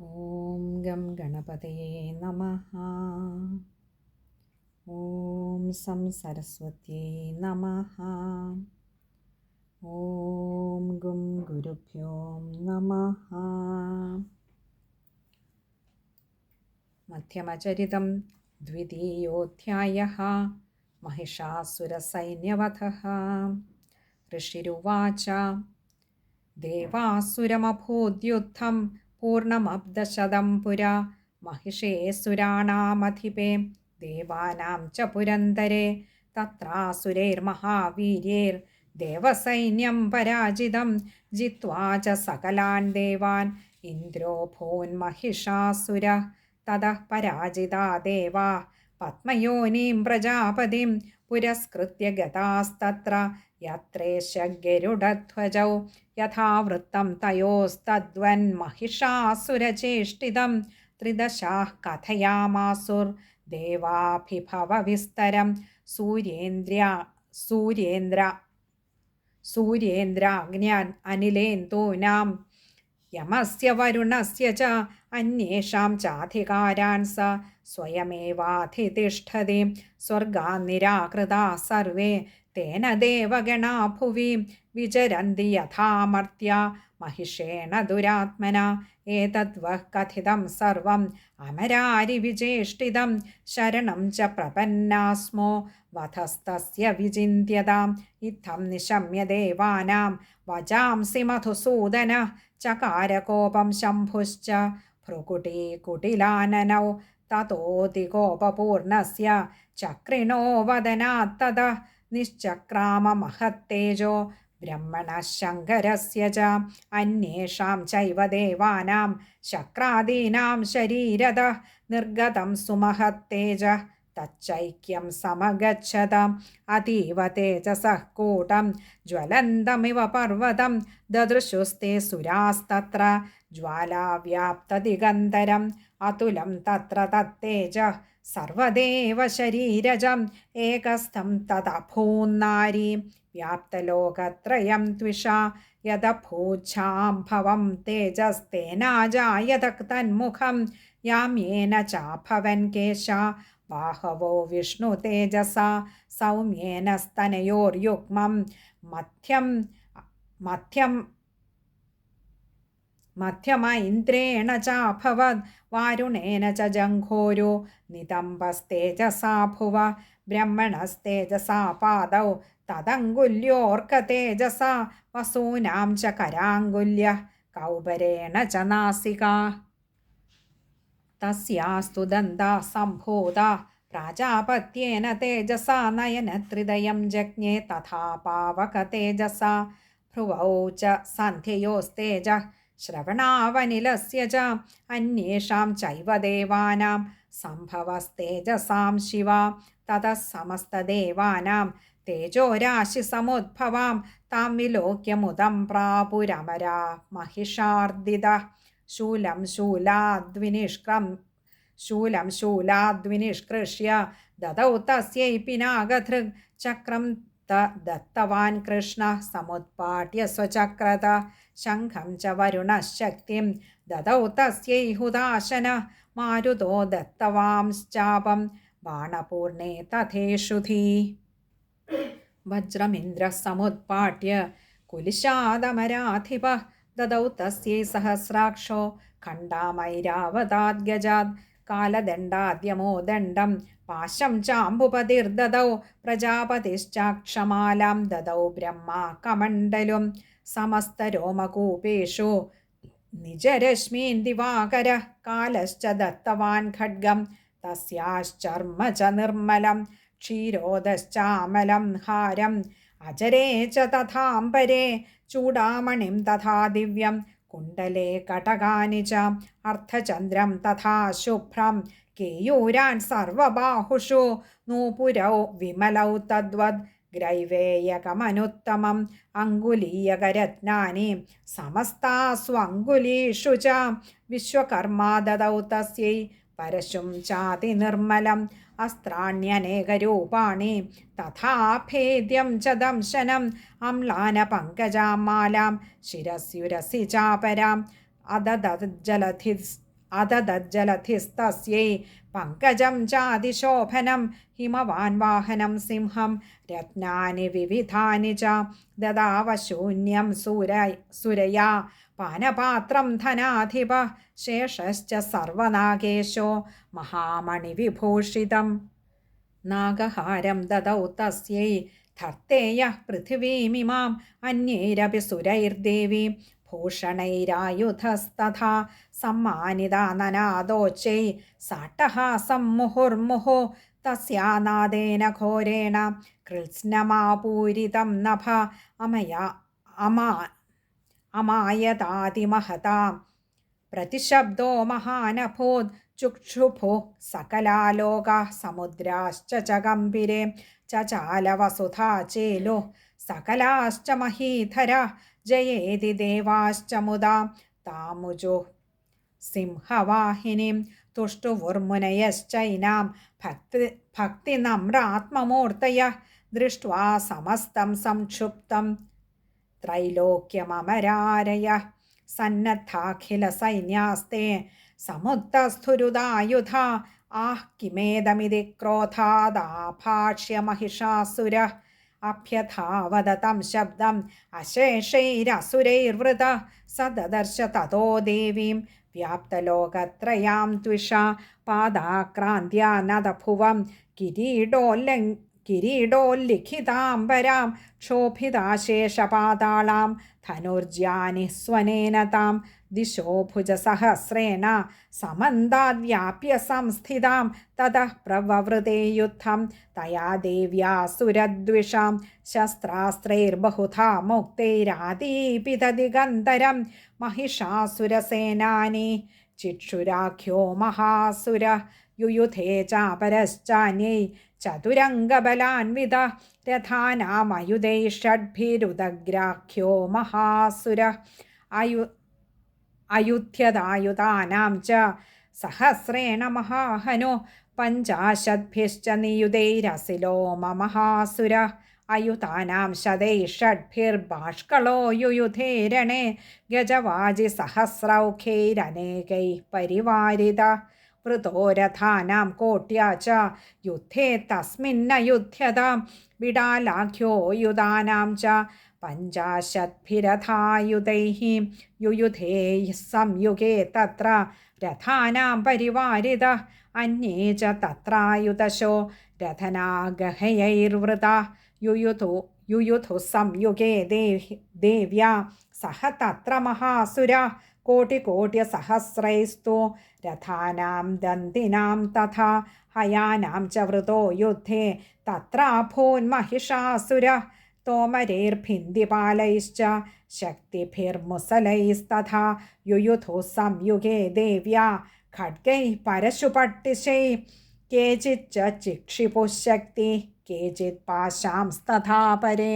ഓം gum ഗണപതയേ നമഃ. ഓം some സരസ്വത്യേ നമഃ. ഓം ഗും ഗുരുഭ്യോ നമഃ. മധ്യമചരിതം ദ്വിതീയോऽധ്യായः. महिषासुरसैन्यवधः. ऋषिरुवाच देवासुरमभूद्युद्धं पूर्णमब्धशतं पुरा महिषेऽसुराणामधिपे देवानां च पुरन्दरे तत्रासुरैर्महावीर्यैर्देवसैन्यं पराजितं जित्वा च सकलान् देवान् इन्द्रो भून्महिषासुरः ततः पराजिता देवाः पद्मयोनिं प्रजापतिं पुरस्कृत्य गतास्तत्र यत्रेश गरुडध्वजौ यथा वृत्तं तयोस्तद्वन्महिषासुरचेष्टितं त्रिदशाः कथयामासुर्देवाभिभवविस्तरं सूर्येन्द्राग्न्यनिलेन्दूनां यमस्य वरुणस्य च अन्येषां चाधिकारान् स स्वयमेवाधितिष्ठति स्वर्गान् निराकृताः सर्वे तेन देवगणा भुवि विचरन्ति यथामर्त्या महिषेण दुरात्मना एतद्वः कथितं सर्वम् अमरारिविचेष्टितं शरणं च प्रपन्नास्मो वधस्तस्य विचिन्त्यताम् इत्थं निशम्य देवानां वचांसि मधुसूदनः चकारकोपं शम्भुश्च भ्रुकुटीकुटिलाननौ ततोऽतिकोपपूर्णस्य चक्रिणो वदनात्ततः निश्चक्राम महत्तेजो ब्रह्मणः शङ्करस्य च अन्येषां चैव देवानां शक्रादीनां शरीरतः निर्गतं सुमहत्तेजः तच्चैक्यं समगच्छत अतीव तेजसः कूटं ज्वलन्तमिव पर्वतं ददृशुस्ते सुरास्तत्र ज्वालाव्याप्तदिगन्तरम् अतुलं तत्र तत्तेजः सर्वदेव शरीरजम् एकस्थं तदभून्नारी व्याप्तलोकत्रयं त्विषा यदभूच्छाम्भवं तेजस्तेनाजायत तन्मुखं याम्येन चाभवन् केशा बाहवो विष्णुतेजसा सौम्येन स्तनयोर्युग्मं मध्यम इन्द्रेण चाभवद् वारुणेन च जङ्घोरो नितम्बस्तेजसा भुव ब्रह्मणस्तेजसा पादौ तदङ्गुल्योऽर्कतेजसा वसूनां च कराङ्गुल्यः कौबरेण च नासिका तस्यास्तु दन्ता सम्भूता प्राजापत्येन तेजसा नयनत्रिदयं जज्ञे तथा पावकतेजसा भ्रुवौ च सन्ध्ययोस्तेजः श्रवणावनिलस्य च अन्येषां चैव देवानां सम्भवस्तेजसां शिवा ततः समस्तदेवानां तेजोराशिसमुद्भवां तां विलोक्य मुदं प्रापुरमरा महिषार्दितः शूलं शूलाद्विनिष्कृष्य ददौ तस्यै पिनाकधृक् चक्रं दत्तवान् कृष्णः समुत्पाट्य स्वचक्रत शङ्खं च वरुणः शक्तिं ददौ तस्यै हुताशनः मारुतो दत्तवांश्चापं बाणपूर्णे तथेषुधि वज्रमिन्द्रः समुत्पाट्य कुलिशादमराधिपः ददौ तस्यै सहस्राक्षो खण्डामैरावताद् गजात् कालदण्डाद्यमो दण्डं पाशं चाम्बुपतिर्ददौ प्रजापतिश्चाक्षमालां ददौ ब्रह्मा कमण्डलुं समस्तरोमकूपेषु निजरश्मीन् दिवाकरः कालश्च दत्तवान् खड्गं तस्याश्चर्म च निर्मलं क्षीरोदश्चामलं हारम् अजरे च तथाम्बरे चूडामणिं तथा दिव्यं कुण्डले कटकानि च अर्धचन्द्रं तथा शुभ्रं केयूरान् सर्वबाहुषु नूपुरौ विमलौ तद्वद् ग्रैवेयकमनुत्तमम् अङ्गुलीयकरत्नानि समस्तास्वङ्गुलीषु च विश्वकर्मा ददौ तस्यै परशुं चातिनिर्मलम् अस्त्राण्यनेकरूपाणि तथा भेद्यं च दंशनम् अम्लानपङ्कजां मालां शिरस्युरसि चापराम् अददज्जलधि അതദജ്ജലധിസ്തസ്यै പങ്കജം ചാതിശോഭനം ഹിമവാൻ വാഹനം സിംഹം രത്നാനി വിവിധാനി ച ദദാവശൂന്യം സുരയാ പാനപാത്രം ധനാധിപ ശേഷശ്ച സർവനാഗേശോ മഹാമണിവിഭൂഷിതം നാഗഹാരം ദദൗ തസ്यै ധർത്തേയഃ പൃഥിവീമിമാം അന്യൈരപി സുരൈർദേവി ഭൂഷണൈരായുധസ്തഥാ സമ്മാനിതാ നനാദോച്ചൈ സാട്ടഹാസം മുഹുർമുഹു തസ്യാനാദേന ഘോരേണ കൃത്സ്നമാപൂരിതം നഭ അമായതാതിമഹതാം പ്രതിശബ്ദോ മഹാനഭൂത് ചുക്ഷുഭു സകലാലോകാഃ സമുദ്രാശ്ച ച ഗംഭീരേ ചചാലവസുധാ ചേലു സകലാശ്ച മഹീധരാഃ ജയേതി ദേവാശ്ച മുദാ താമുജു സിംഹവാഹിനീം തുഷ്ടുവുർമുനയശ്ചൈനാം ഭക്തിനമ്രാത്മമൂർത്തയഃ ദൃഷ്ട്വാ സമസ്തം സംക്ഷുപ്തം ത്രൈലോക്യമമരാരയഃ സന്നദ്ധാഖിലസൈന്യാസ്തേ സമുദ്രസ്ഥുരുദായുധാ ആഹ് കിമേദമിതി ക്രോധാദാഭാഷ്യ മഹിഷാസുരഃ അഭ്യഥാവദതം ശബ്ദം അശേഷൈരസുരൈർവൃത സ ദദർശ തതോ ദേവീം വ്യാപ്തലോകത്രയാം ത്വിഷാ പാദാക്രാന്ത്യാ നദഭുവം കിരീടോല്ലിഖിതാംബരാം ക്ഷോഭിതാശേഷപാതാളാം ധനുർജ്യാനി സ്വനേന താം ദിശോ ഭുജസഹസ്രേണ സമന്താദ്വ്യാപ്യ സംസ്ഥിതാം തതഃ പ്രവവൃതേ യുദ്ധം തയാ ദേവ്യാ സുരദ്വിഷാം ശസ്ത്രാസ്ത്രൈർബഹുധാ മുക്തൈരാദീപിതദിഗന്ധരം മഹിഷാസുരസേനാനി ചിക്ഷുരാഖ്യോ മഹാസുര യുയുധേ ചാപരശ്ചാന്യൈ ചതുരംഗബലാൻവിത രഥാനാമയുധൈ ഷഡ്ഭിരുദഗ്രാഖ്യോ മഹാസുര അയുധ്യതായുധാനാം ച സഹസ്രേണ മഹാഹനോ പഞ്ചാശദ്ഭിശ്ച നിയുധൈരസിലോ മഹാസുര അയുതാനാം ശതൈ ഷഡ്ഭിർബാഷ്കളോ യുയുധേ രണേ ഗജവാജി സഹസ്രൗഖൈരനേകൈ പരിവാരിത വൃതോരഥാനാം കോട്യാ ച യുദ്ധേ തസ്മിന്നയുധ്യതാം വിടാലാഖ്യോ യുധാനാം ച പഞ്ചാശദ്ഭിരഥായുധൈഃ യുയുധേ സംയുഗേ തത്ര രഥാനാം പരിവാരിതഃ അന്യേ ച തത്രായുധശോ രഥനാഗഹയൈർവൃതാഃ യുയുധു സംയുഗേ ദേവ്യാ സഹ തത്ര മഹാസുരാഃ കോടികോട്യസഹസ്രൈസ്തു രഥാനാം ദന്തിനാം തഥാ ഹയാനാം ച വൃതോ യുദ്ധേ തത്രാഭൂന്മഹിഷാസുരഃ തോമരൈർഭിന്ദിപാലൈശ്ച ശക്തിഭിർമുസലൈസ്തഥാ യുയുധു സംയുഗേ ദേവ്യാ ഖഡ്ഗൈഃ പരശുപട്ടിശൈഃ കേചിच्च ചിക്ഷിപുഃ ശക്തി കേചിത് പാശാംസ്തഥാ പരേ